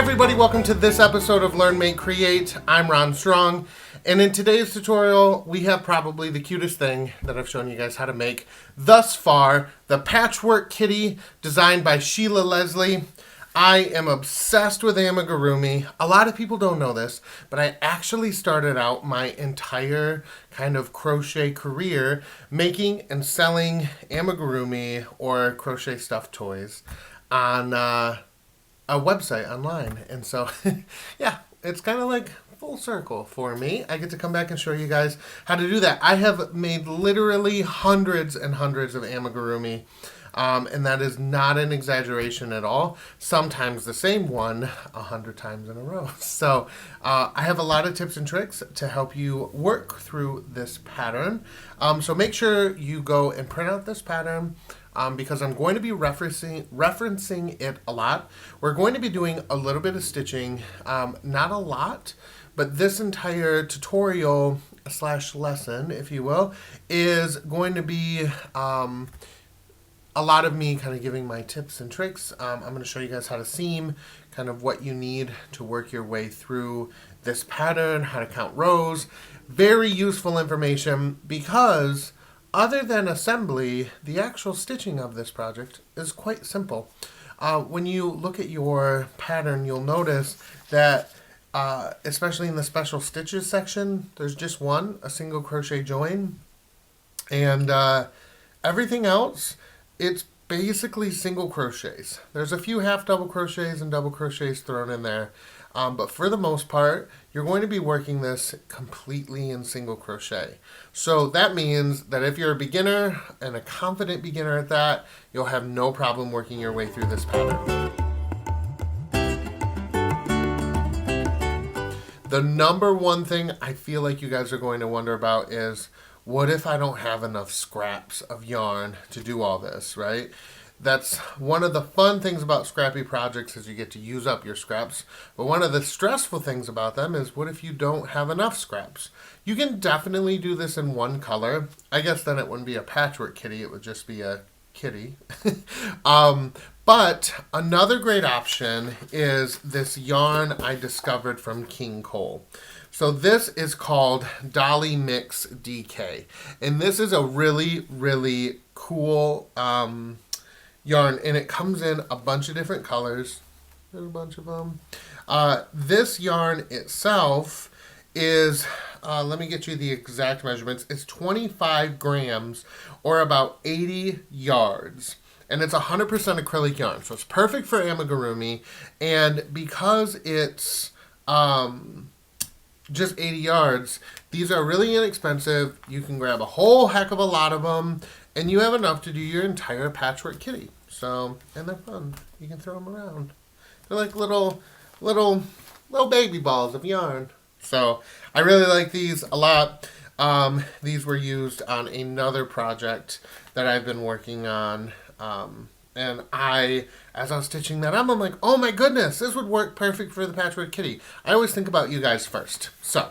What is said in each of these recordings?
everybody, welcome to this episode of Learn, Make, Create. I'm Rohn Strong, and in today's tutorial, we have probably the cutest thing that I've shown you guys how to make thus far, the Patchwork Kitty designed by Sheila Leslie. I am obsessed with Amigurumi. A lot of people don't know this, but I actually started out my entire kind of crochet career making and selling Amigurumi or crochet stuffed toys on a website online. And so, yeah, it's kind of like full circle for me. I get to come back and show you guys how to do that. I have made literally hundreds and hundreds of Amigurumi. And that is not an exaggeration at all. Sometimes the same one 100 times in a row. So I have a lot of tips and tricks to help you work through this pattern. So make sure you go and print out this pattern because I'm going to be referencing it a lot. We're going to be doing a little bit of stitching, not a lot, but this entire tutorial / lesson, if you will, is going to be a lot of me kind of giving my tips and tricks. I'm going to show you guys how to seam, kind of what you need to work your way through this pattern, how to count rows. Very useful information because other than assembly, the actual stitching of this project is quite simple. When you look at your pattern, you'll notice that especially in the special stitches section, there's just a single crochet join, and everything else, it's basically single crochets. There's a few half double crochets and double crochets thrown in there. But for the most part, you're going to be working this completely in single crochet. So that means that if you're a beginner and a confident beginner at that, you'll have no problem working your way through this pattern. The number one thing I feel like you guys are going to wonder about is, what if I don't have enough scraps of yarn to do all this, right? That's one of the fun things about scrappy projects is you get to use up your scraps. But one of the stressful things about them is, what if you don't have enough scraps? You can definitely do this in one color. I guess then it wouldn't be a patchwork kitty, it would just be a kitty. But another great option is this yarn I discovered from King Cole. So this is called Dolly Mix DK. And this is a really, really cool yarn. And it comes in a bunch of different colors. There's a bunch of them. This yarn itself is, let me get you the exact measurements. It's 25 grams or about 80 yards. And it's 100% acrylic yarn. So it's perfect for Amigurumi. And because it's just 80 yards, these are really inexpensive. You can grab a whole heck of a lot of them, and you have enough to do your entire patchwork kitty. So, and they're fun. You can throw them around. They're like little baby balls of yarn. So I really like these a lot. These were used on another project that I've been working on. And as I was stitching that up, I'm like, oh my goodness, this would work perfect for the Patchwork Kitty. I always think about you guys first. So,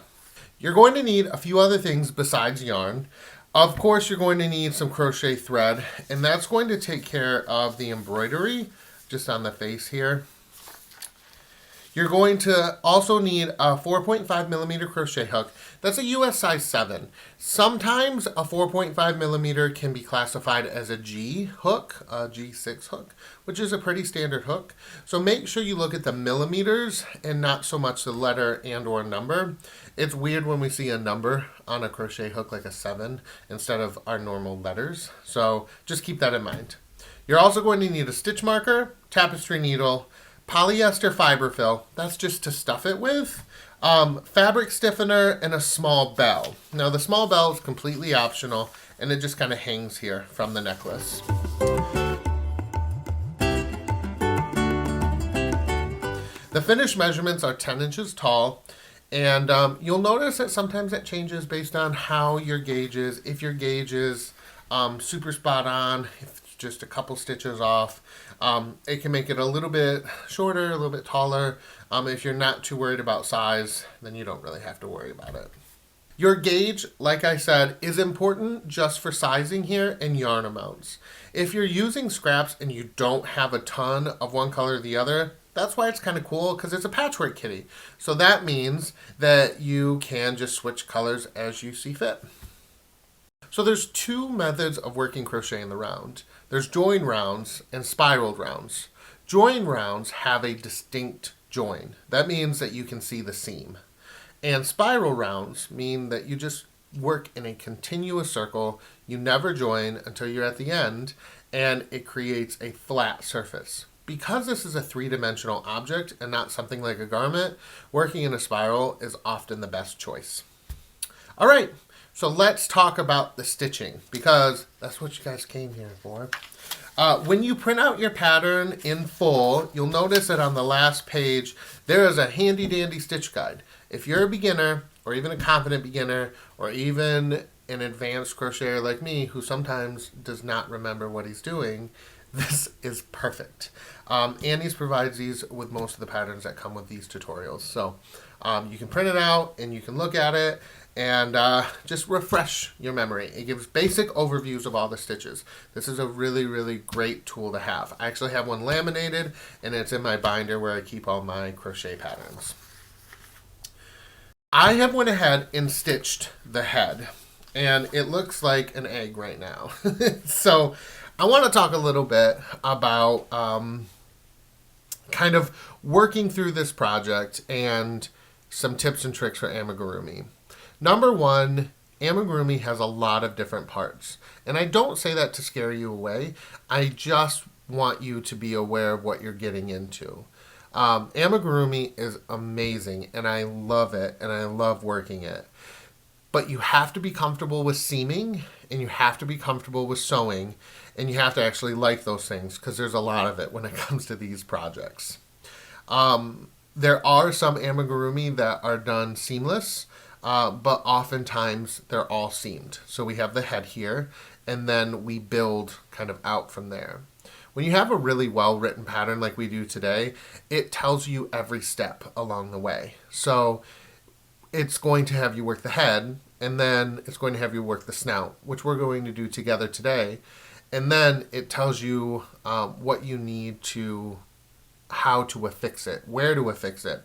you're going to need a few other things besides yarn. Of course, you're going to need some crochet thread, and that's going to take care of the embroidery just on the face here. You're going to also need a 4.5 millimeter crochet hook. That's a US size 7. Sometimes a 4.5 millimeter can be classified as a G hook, a G6 hook, which is a pretty standard hook. So make sure you look at the millimeters and not so much the letter and or number. It's weird when we see a number on a crochet hook like a 7 instead of our normal letters. So just keep that in mind. You're also going to need a stitch marker, tapestry needle, polyester fiber fill, that's just to stuff it with, fabric stiffener, and a small bell. Now the small bell is completely optional, and it just kind of hangs here from the necklace. The finished measurements are 10 inches tall, and you'll notice that sometimes that changes based on how your gauge is. If your gauge is super spot on, if it's just a couple stitches off, it can make it a little bit shorter, a little bit taller. If you're not too worried about size, then you don't really have to worry about it. Your gauge, like I said, is important just for sizing here and yarn amounts. If you're using scraps and you don't have a ton of one color or the other, that's why it's kind of cool, because it's a patchwork kitty. So that means that you can just switch colors as you see fit. So there's two methods of working crochet in the round. There's join rounds and spiraled rounds. Join rounds have a distinct join. That means that you can see the seam. And spiral rounds mean that you just work in a continuous circle. You never join until you're at the end, and it creates a flat surface. Because this is a three-dimensional object and not something like a garment, working in a spiral is often the best choice. All right, so let's talk about the stitching, because that's what you guys came here for. When you print out your pattern in full, you'll notice that on the last page, there is a handy-dandy stitch guide. If you're a beginner, or even a confident beginner, or even an advanced crocheter like me who sometimes does not remember what he's doing, this is perfect. Annie's provides these with most of the patterns that come with these tutorials. So you can print it out and you can look at it and just refresh your memory. It gives basic overviews of all the stitches. This is a really, really great tool to have. I actually have one laminated and it's in my binder where I keep all my crochet patterns. I have went ahead and stitched the head, and it looks like an egg right now. So I want to talk a little bit about kind of working through this project and some tips and tricks for Amigurumi. Number one, Amigurumi has a lot of different parts, and I don't say that to scare you away. I just want you to be aware of what you're getting into. Amigurumi is amazing, and I love it, and I love working it. But you have to be comfortable with seaming, and you have to be comfortable with sewing, and you have to actually like those things, because there's a lot of it when it comes to these projects. There are some Amigurumi that are done seamless, but oftentimes they're all seamed. So we have the head here, and then we build kind of out from there. When you have a really well-written pattern like we do today, it tells you every step along the way. So it's going to have you work the head, and then it's going to have you work the snout, which we're going to do together today. And then it tells you what you need to, how to affix it, where to affix it,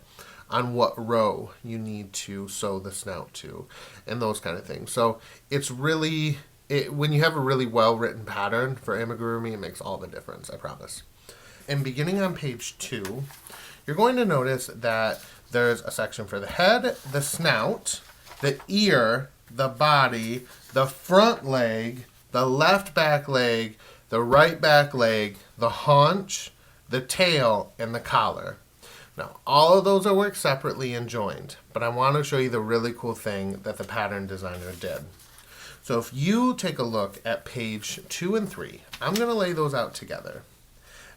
on what row you need to sew the snout to, and those kind of things. So it's really... when you have a really well-written pattern for Amigurumi, it makes all the difference, I promise. And beginning on page 2, you're going to notice that there's a section for the head, the snout, the ear, the body, the front leg, the left back leg, the right back leg, the haunch, the tail, and the collar. Now, all of those are worked separately and joined, but I want to show you the really cool thing that the pattern designer did. So if you take a look at page 2 and 3, I'm going to lay those out together.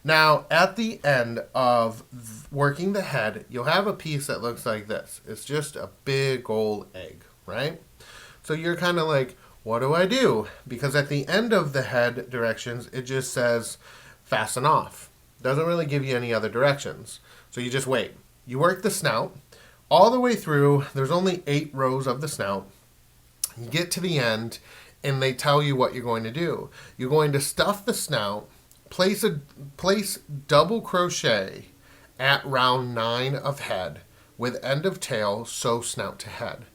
Now, at the end of working the head, you'll have a piece that looks like this. It's just a big old egg, right? So you're kind of like, what do I do? Because at the end of the head directions, it just says fasten off. Doesn't really give you any other directions. So you just wait. You work the snout all the way through. There's only 8 rows of the snout. You get to the end, and they tell you what you're going to do. You're going to stuff the snout, place double crochet at round 9 of head, with end of tail, sew snout to head.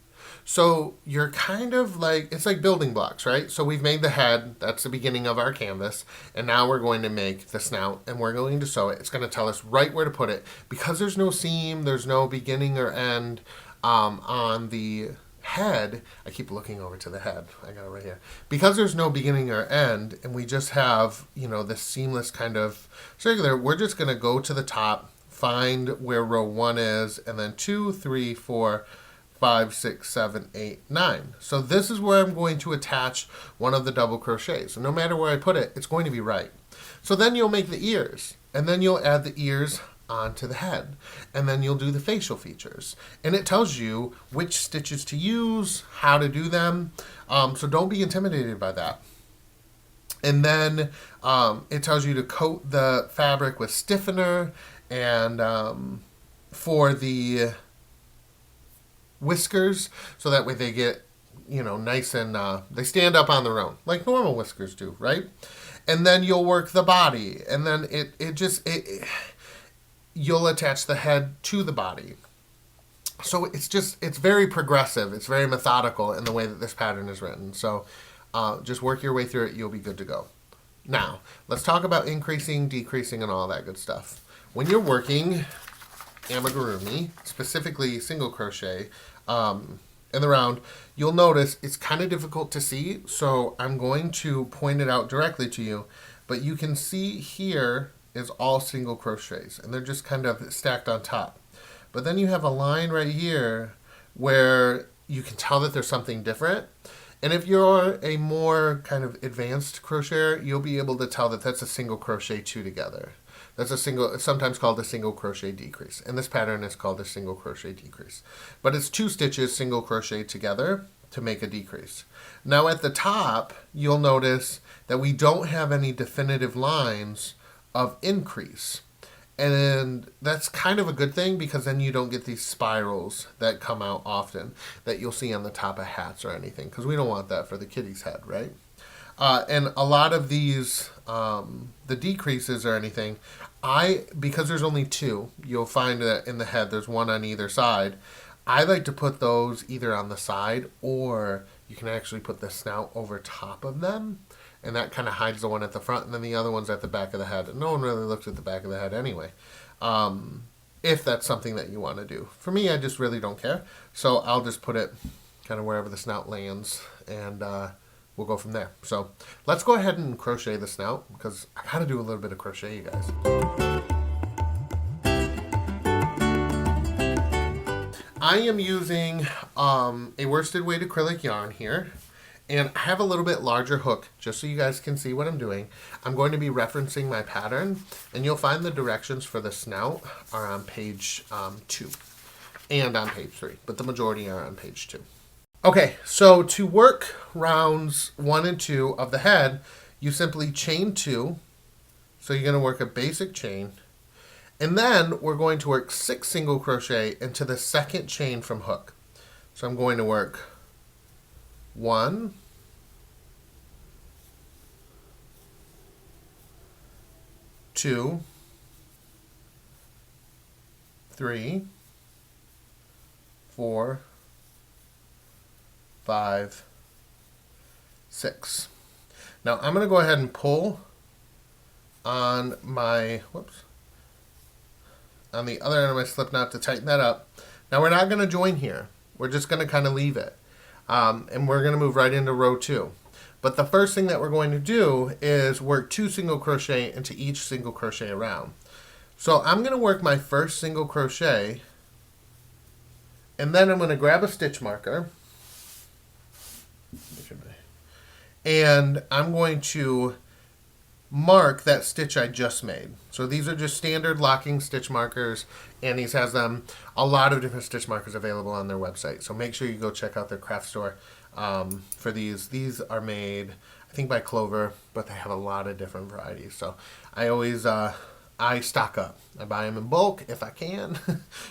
So you're kind of like, it's like building blocks, right? So we've made the head, that's the beginning of our canvas, and now we're going to make the snout, and we're going to sew it. It's going to tell us right where to put it. Because there's no seam, there's no beginning or end on the head. I keep looking over to the head. I got it right here. Because there's no beginning or end, and we just have, you know, this seamless kind of circular, we're just going to go to the top, find where row 1 is, and then 2, 3, 4, 5, 6, 7, 8, 9. So this is where I'm going to attach one of the double crochets. So no matter where I put it, it's going to be right. So then you'll make the ears, and then you'll add the ears onto the head, and then you'll do the facial features, and it tells you which stitches to use, how to do them, so don't be intimidated by that. And then it tells you to coat the fabric with stiffener, and for the whiskers, so that way they get, you know, nice and they stand up on their own like normal whiskers do, right? And then you'll work the body, and then it you'll attach the head to the body. So it's very progressive. It's very methodical in the way that this pattern is written. So just work your way through it. You'll be good to go. Now, let's talk about increasing, decreasing, and all that good stuff. When you're working Amigurumi, specifically single crochet, in the round, you'll notice it's kind of difficult to see, so I'm going to point it out directly to you. But you can see here is all single crochets, and they're just kind of stacked on top. But then you have a line right here where you can tell that there's something different. And if you're a more kind of advanced crocheter, you'll be able to tell that that's a single crochet two together. That's it's sometimes called a single crochet decrease. And this pattern is called a single crochet decrease. But it's 2 stitches single crochet together to make a decrease. Now at the top, you'll notice that we don't have any definitive lines of increase. And that's kind of a good thing, because then you don't get these spirals that come out often that you'll see on the top of hats or anything, because we don't want that for the kitty's head, right? And a lot of these, the decreases or anything, because there's only 2, you'll find that in the head there's 1 on either side. I like to put those either on the side, or you can actually put the snout over top of them. And that kind of hides the one at the front, and then the other one's at the back of the head. And no one really looks at the back of the head anyway, if that's something that you want to do. For me, I just really don't care. So I'll just put it kind of wherever the snout lands, and we'll go from there. So let's go ahead and crochet the snout, because I got to do a little bit of crochet, you guys. I am using a worsted weight acrylic yarn here. And I have a little bit larger hook, just so you guys can see what I'm doing. I'm going to be referencing my pattern, and you'll find the directions for the snout are on page 2 and on page 3, but the majority are on page 2. Okay, so to work rounds 1 and 2 of the head, you simply chain 2. So you're going to work a basic chain, and then we're going to work 6 single crochet into the second chain from hook. So I'm going to work 1, 2, 3, 4, 5, 6. Now I'm going to go ahead and pull on my, on the other end of my slip knot to tighten that up. Now we're not going to join here. We're just going to kind of leave it. And we're going to move right into row 2. But the first thing that we're going to do is work 2 single crochet into each single crochet around. So I'm going to work my first single crochet, and then I'm going to grab a stitch marker, and I'm going to mark that stitch I just made. So these are just standard locking stitch markers. Annie's has them, a lot of different stitch markers available on their website. So make sure you go check out their craft store for these. These are made, I think, by Clover, but they have a lot of different varieties. So I always, I stock up. I buy them in bulk if I can,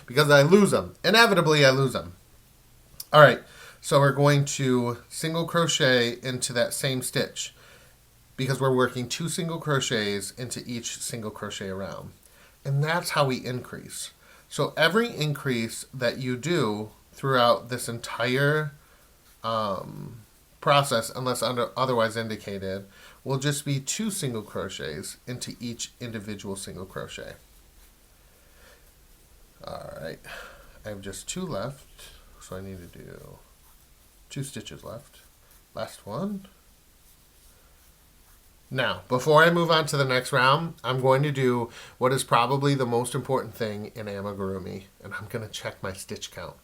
because I lose them. Inevitably, I lose them. All right, so we're going to single crochet into that same stitch, because we're working 2 single crochets into each single crochet around. And that's how we increase. So every increase that you do throughout this entire process, unless otherwise indicated, will just be 2 single crochets into each individual single crochet. All right, I have just 2 left, so I need to do 2 stitches left. Last one. Now, before I move on to the next round, I'm going to do what is probably the most important thing in Amigurumi, and I'm going to check my stitch count.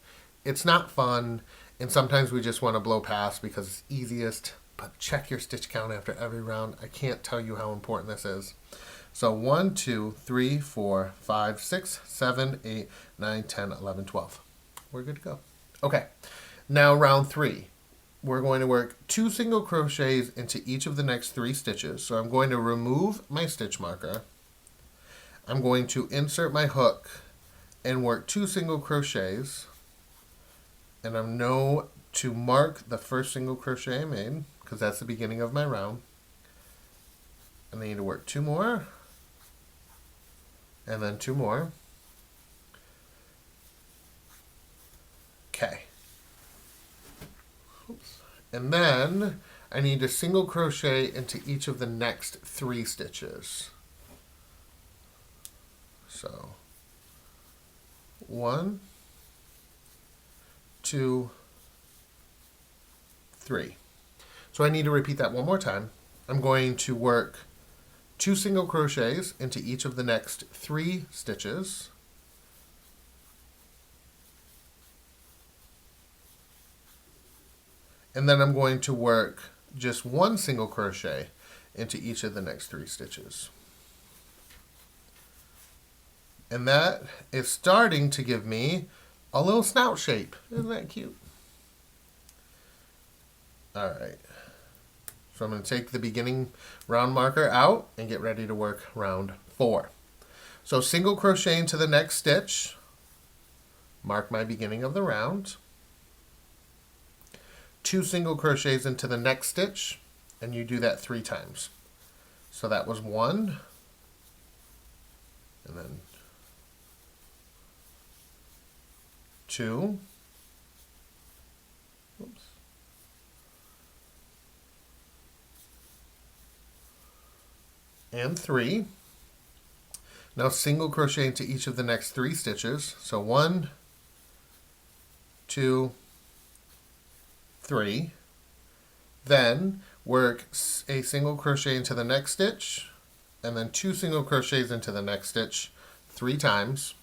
It's not fun, and sometimes we just want to blow past because it's easiest, but check your stitch count after every round. I can't tell you how important this is. So 1, 2, 3, 4, 5, 6, 7, 8, 9, 10, 11, 12. We're good to go. Okay, now round 3. We're going to work 2 single crochets into each of the next 3 stitches. So I'm going to remove my stitch marker. I'm going to insert my hook and work 2 single crochets. And I know to mark the first single crochet I made, because that's the beginning of my round. And I need to work 2 more, and then 2 more. And then I need to single crochet into each of the next 3 stitches. So 1, 2, 3. So I need to repeat that one more time. I'm going to work 2 single crochets into each of the next 3 stitches. And then I'm going to work just 1 single crochet into each of the next 3 stitches. And that is starting to give me a little snout shape. Isn't that cute? All right. So I'm going to take the beginning round marker out and get ready to work round 4. So single crochet into the next stitch, mark my beginning of the round. 2 single crochets into the next stitch, and you do that 3 times. So that was 1, and then 2, oops, and 3. Now single crochet into each of the next 3 stitches. So 1, 2, 3. Then work a single crochet into the next stitch, and then 2 single crochets into the next stitch 3 times.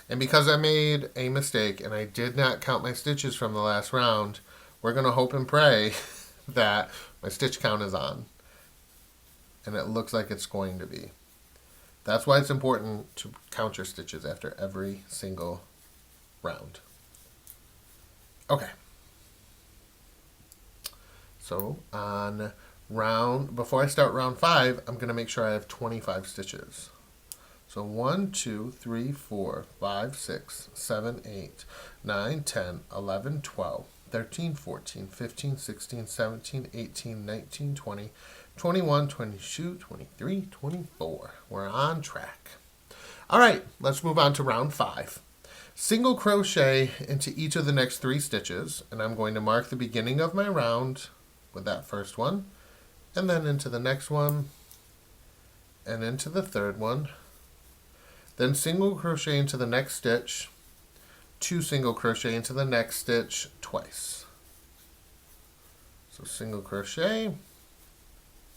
And because I made a mistake and I did not count my stitches from the last round, we're going to hope and pray that my stitch count is on. And it looks like it's going to be. That's why it's important to count your stitches after every single round. Okay. So on before I start round 5, I'm going to make sure I have 25 stitches. So 1, 2, 3, 4, 5, 6, 7, 8, 9, 10, 11, 12, 13, 14, 15, 16, 17, 18, 19, 20, 21, 22, 23, 24. We're on track. All right, let's move on to round 5. Single crochet into each of the next 3 stitches, and I'm going to mark the beginning of my round with that first one, and then into the next one, and into the third one. Then single crochet into the next stitch, 2 single crochet into the next stitch twice. So single crochet,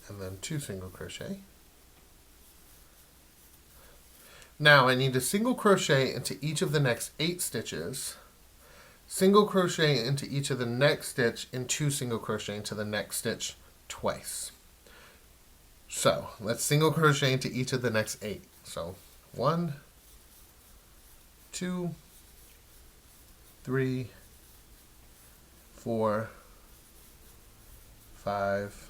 and then 2 single crochet. Now I need to single crochet into each of the next 8 stitches, single crochet into each of the next stitch, and 2 single crochet into the next stitch twice. So let's single crochet into each of the next 8. So 1, 2, 3, 4, 5,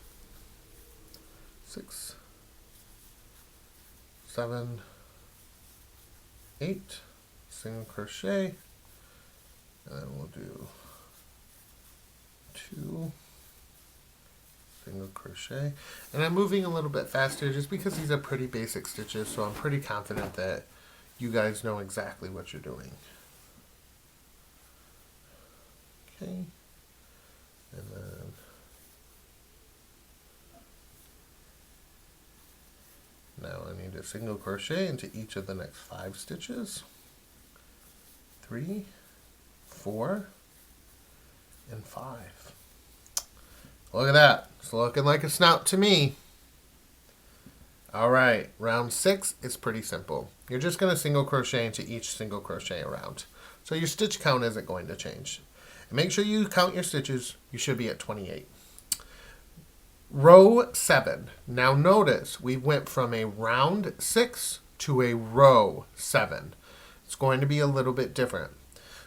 6, 7, 8, single crochet, and then we'll do 2 single crochet. And I'm moving a little bit faster just because these are pretty basic stitches, so I'm pretty confident that you guys know exactly what you're doing. Okay, and then now I need to single crochet into each of the next 5 stitches. 3, 4, and 5. Look at that. It's looking like a snout to me. All right, round 6 is pretty simple. You're just going to single crochet into each single crochet around. So your stitch count isn't going to change. And make sure you count your stitches. You should be at 28. Row 7. Now notice we went from a round 6 to a row 7. It's going to be a little bit different.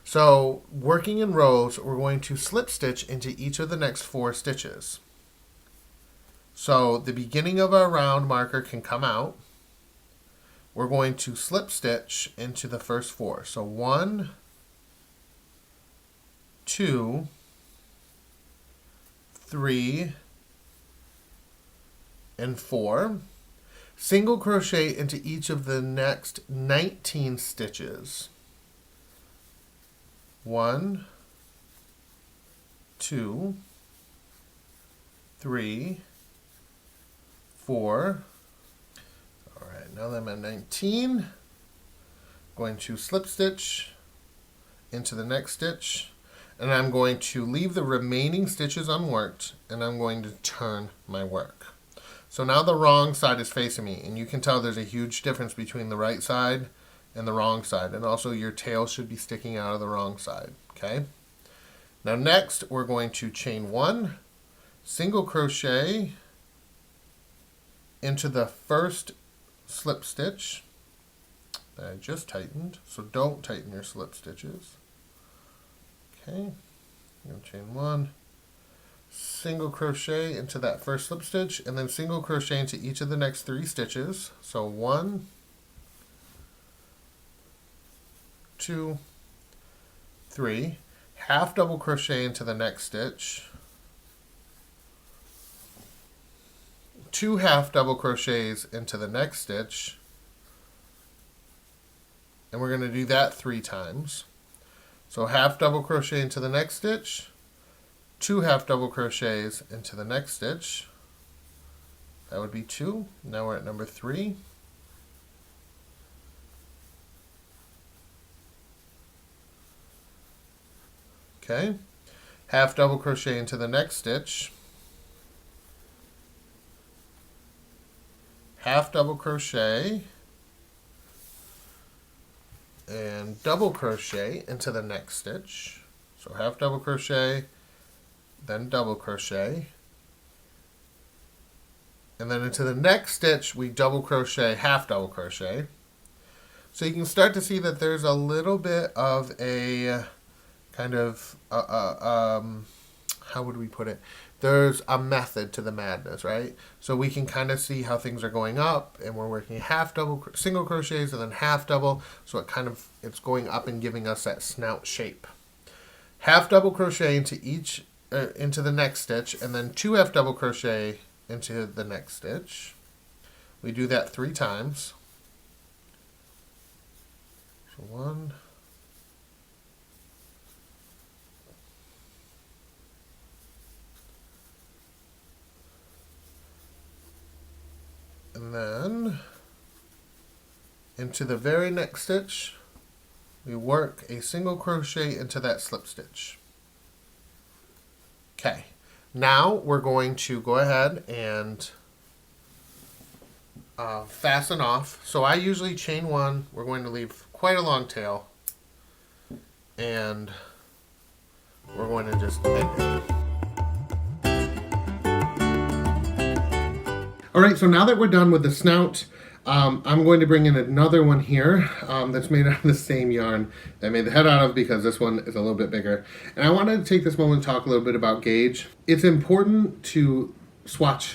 So working in rows, we're going to slip stitch into each of the next 4 stitches. So the beginning of our round marker can come out. We're going to slip stitch into the first 4. So 1, 2, 3, and 4. Single crochet into each of the next 19 stitches. 1, 2, 3, 4. All right, now that I'm at 19, going to slip stitch into the next stitch, and I'm going to leave the remaining stitches unworked, and I'm going to turn my work. So now the wrong side is facing me, and you can tell there's a huge difference between the right side and the wrong side, and also your tail should be sticking out of the wrong side, okay? Now next, we're going to chain 1, single crochet into the first slip stitch that I just tightened, so don't tighten your slip stitches. Okay, I'm going to chain 1, single crochet into that first slip stitch, and then single crochet into each of the next 3 stitches. So 1, 2, 3, half double crochet into the next stitch, 2 half double crochets into the next stitch, and we're going to do that 3 times. So half double crochet into the next stitch, 2 half double crochets into the next stitch. That would be 2. Now we're at number 3. Okay, half double crochet into the next stitch, half double crochet, and double crochet into the next stitch. So half double crochet, then double crochet, and then into the next stitch we double crochet, half double crochet. So you can start to see that there's a little bit of a kind of how would we put it? There's a method to the madness, right? So we can kind of see how things are going up, and we're working half double single crochets and then half double, so it's going up and giving us that snout shape. Half double crochet into each into the next stitch, and then 2 half double crochet into the next stitch. We do that 3 times. So 1, and then into the very next stitch, we work a single crochet into that slip stitch. Okay, now we're going to go ahead and fasten off. So I usually chain 1. We're going to leave quite a long tail, and we're going to just end it. All right, so now that we're done with the snout, I'm going to bring in another one here that's made out of the same yarn that I made the head out of, because this one is a little bit bigger. And I wanted to take this moment to talk a little bit about gauge. It's important to swatch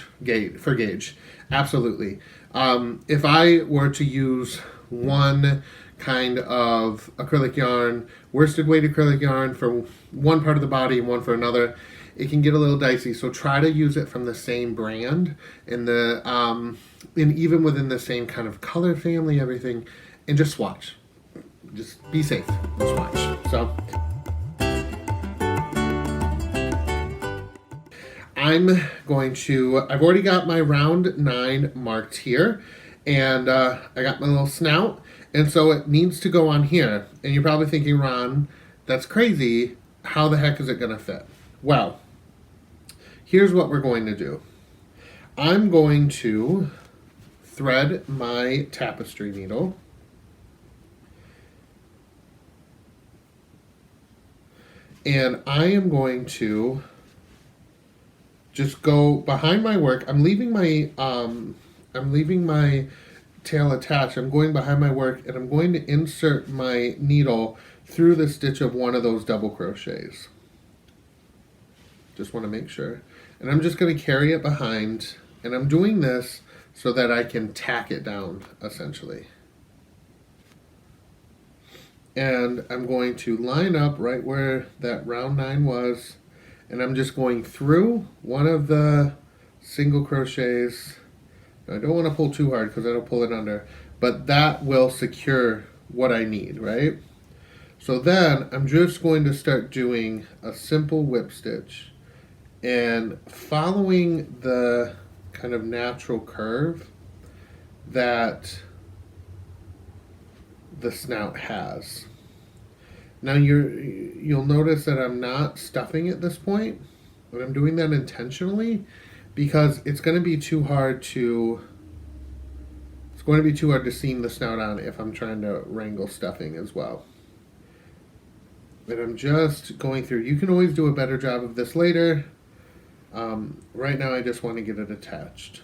for gauge, absolutely. If I were to use one kind of acrylic yarn, worsted weight acrylic yarn for one part of the body and one for another, it can get a little dicey. So try to use it from the same brand and even within the same kind of color family, everything, and just swatch. Just be safe and swatch. So I've already got my round 9 marked here, and I got my little snout, and so it needs to go on here. And you're probably thinking, Ron, that's crazy. How the heck is it gonna fit? Well, here's what we're going to do. I'm going to thread my tapestry needle, and I am going to just go behind my work. I'm leaving my tail attached. I'm going behind my work, and I'm going to insert my needle through the stitch of one of those double crochets. Just want to make sure. And I'm just going to carry it behind, and I'm doing this so that I can tack it down, essentially. And I'm going to line up right where that round 9 was, and I'm just going through one of the single crochets. I don't want to pull too hard because that'll pull it under, but that will secure what I need, right? So then I'm just going to start doing a simple whip stitch and following the kind of natural curve that the snout has. Now you'll notice that I'm not stuffing at this point, but I'm doing that intentionally because it's going to be too hard to seam the snout on if I'm trying to wrangle stuffing as well. And I'm just going through. You can always do a better job of this later. Right now I just want to get it attached.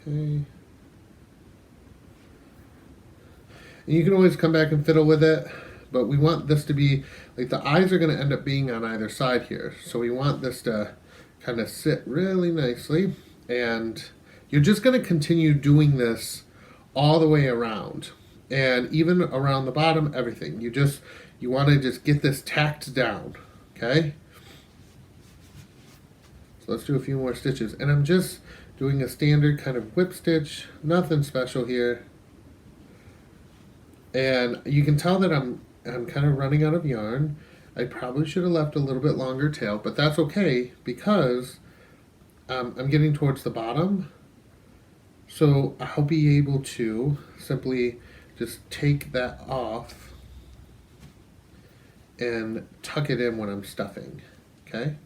Okay. And you can always come back and fiddle with it, but we want this to be, like the eyes are going to end up being on either side here. So we want this to kind of sit really nicely. And you're just going to continue doing this all the way around. And even around the bottom, everything. You want to just get this tacked down, okay? So let's do a few more stitches. And I'm just doing a standard kind of whip stitch, nothing special here. And you can tell that I'm kind of running out of yarn. I probably should have left a little bit longer tail, but that's okay because I'm getting towards the bottom. So I'll be able to simply just take that off and tuck it in when I'm stuffing, okay?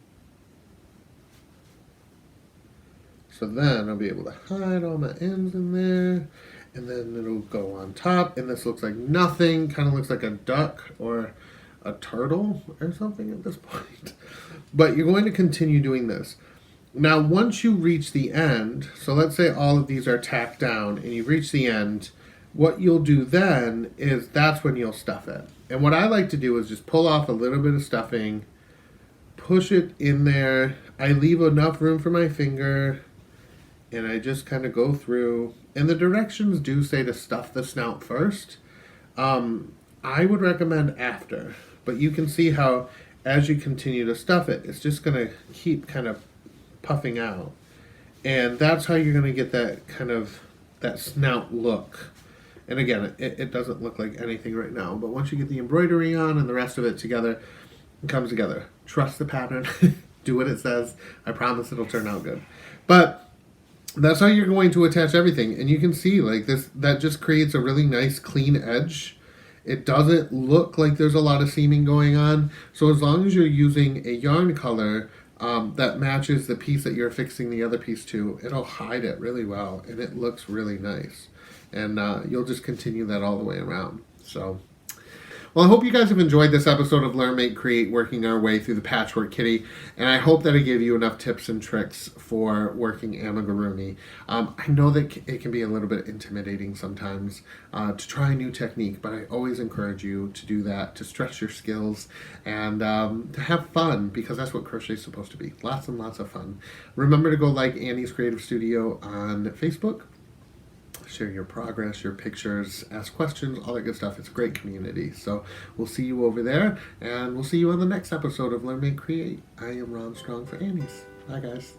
So then I'll be able to hide all my ends in there. And then it'll go on top, and this looks like nothing. Kind of looks like a duck or a turtle or something at this point. But you're going to continue doing this. Now, once you reach the end, so let's say all of these are tacked down, and you reach the end, what you'll do then is that's when you'll stuff it. And what I like to do is just pull off a little bit of stuffing, push it in there. I leave enough room for my finger, and I just kind of go through. And the directions do say to stuff the snout first. I would recommend after. But you can see how as you continue to stuff it, it's just going to keep kind of puffing out. And that's how you're going to get that kind of, that snout look. And again, it doesn't look like anything right now. But once you get the embroidery on and the rest of it together, it comes together. Trust the pattern. Do what it says. I promise it'll turn out good. But that's how you're going to attach everything. And you can see like this, that just creates a really nice clean edge. It doesn't look like there's a lot of seaming going on. So as long as you're using a yarn color that matches the piece that you're fixing the other piece to, it'll hide it really well and it looks really nice. And you'll just continue that all the way around. So, well, I hope you guys have enjoyed this episode of Learn, Make, Create, working our way through the Patchwork Kitty, and I hope that I gave you enough tips and tricks for working Amigurumi. I know that it can be a little bit intimidating sometimes to try a new technique, but I always encourage you to do that, to stretch your skills, and to have fun, because that's what crochet is supposed to be. Lots and lots of fun. Remember to go like Annie's Creative Studio on Facebook. Share your progress, your pictures, ask questions, all that good stuff. It's a great community. So we'll see you over there, and we'll see you on the next episode of Learn, Make, Create. I am Rohn Strong for Annie's. Bye, guys.